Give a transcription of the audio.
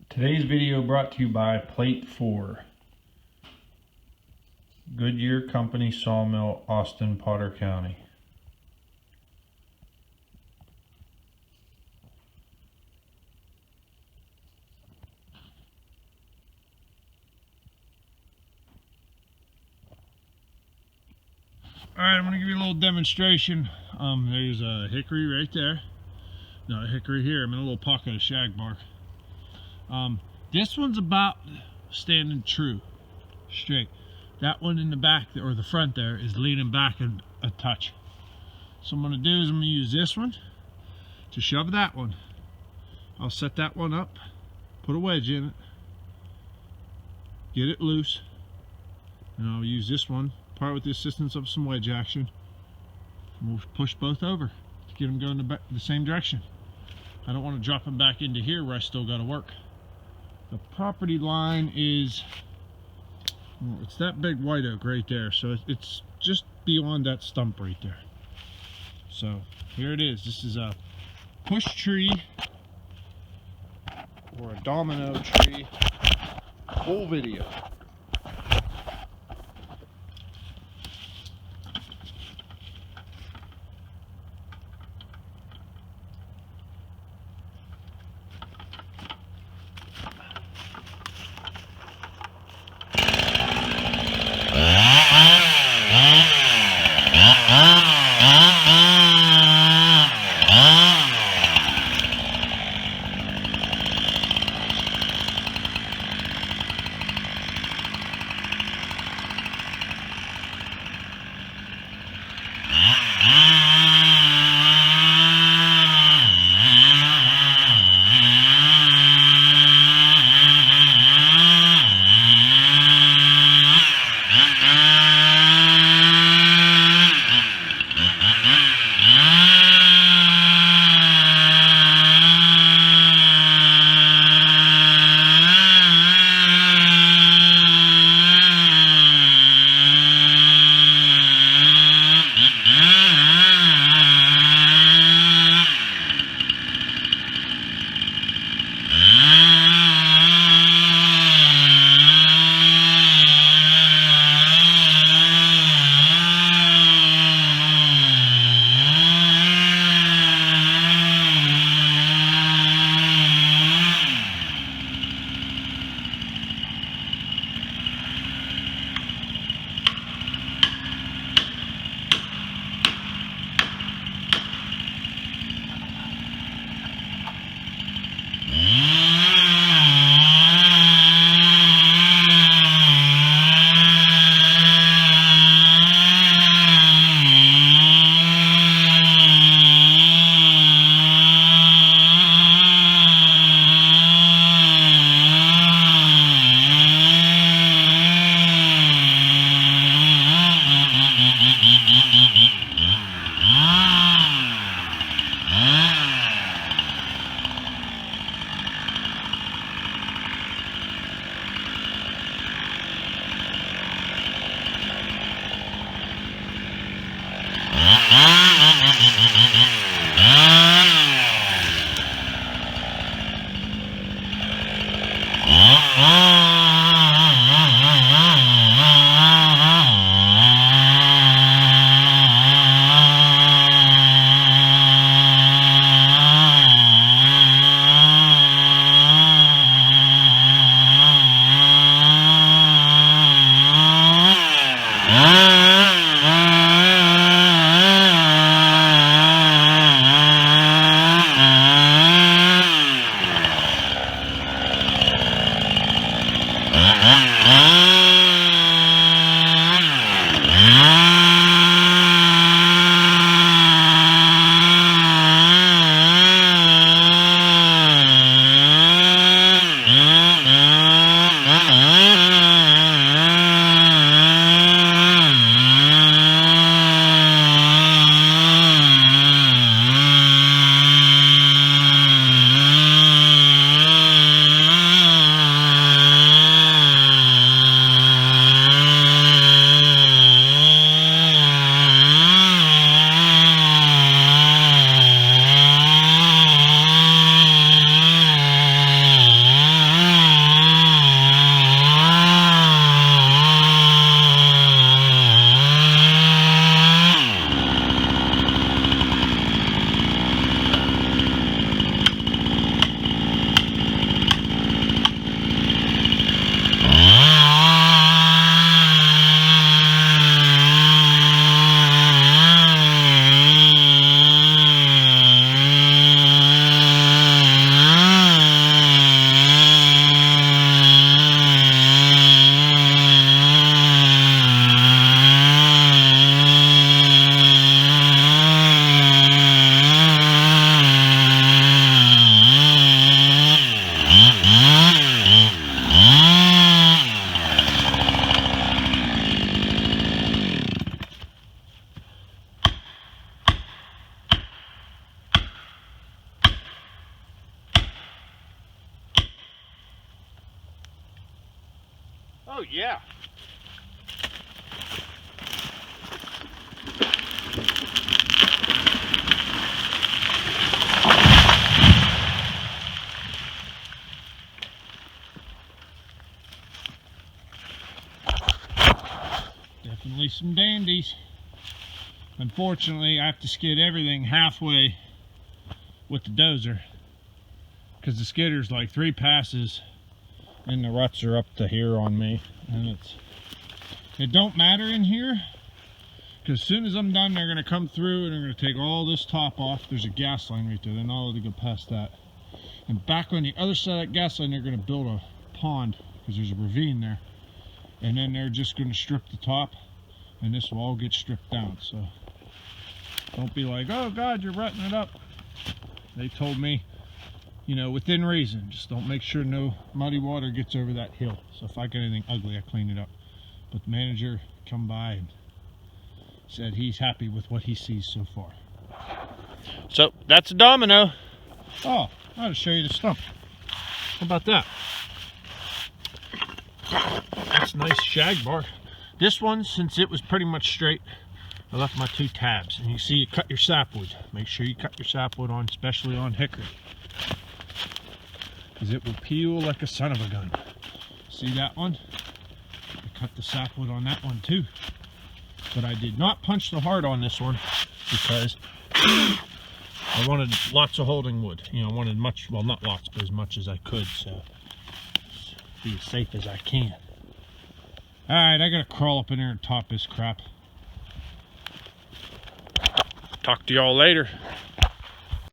Today's video brought to you by Plate 4, Goodyear Company Sawmill, Austin, Potter County. Alright, I'm going to give you a little demonstration. There's a hickory right there. No, a hickory here. I'm in a little pocket of shag bark. This one's about standing true, straight. That one in the back, or the front there, is leaning back a touch. So what I'm going to do is I'm going to use this one to shove that one. I'll set that one up, put a wedge in it, get it loose, and I'll use this one, part with the assistance of some wedge action, and we'll push both over to get them going the same direction. I don't want to drop them back into here where I still got to work. The property line is, well, it's that big white oak right there, so it's just beyond that stump right there. So here it is. This is a push tree or a domino tree full video. Oh yeah. Definitely some dandies. Unfortunately, I have to skid everything halfway with the dozer because the skidder's like 3 passes and the ruts are up to here on me, and it don't matter in here because as soon as I'm done, they're going to come through and they're going to take all this top off. There's a gas line right there. They're not allowed to go past that. And back on the other side of that gas line, they're going to build a pond because there's a ravine there, and then they're just going to strip the top, and this will all get stripped down. So don't be like, oh God, you're rutting it up. They told me, you know, within reason, just don't make sure no muddy water gets over that hill. So if I get anything ugly, I clean it up. But the manager come by and said he's happy with what he sees so far. So that's a domino. Oh, I ought to show you the stump. How about that? That's a nice shag bar. This one, since it was pretty much straight, I left my 2 tabs. And you see, you cut your sapwood. Make sure you cut your sapwood on, especially on hickory, because it will peel like a son of a gun. See that one? I cut the sapwood on that one too. But I did not punch the heart on this one because I wanted lots of holding wood. You know, I wanted much, well, not lots, but as much as I could, so be as safe as I can. Alright, I gotta crawl up in there and top this crap. Talk to y'all later.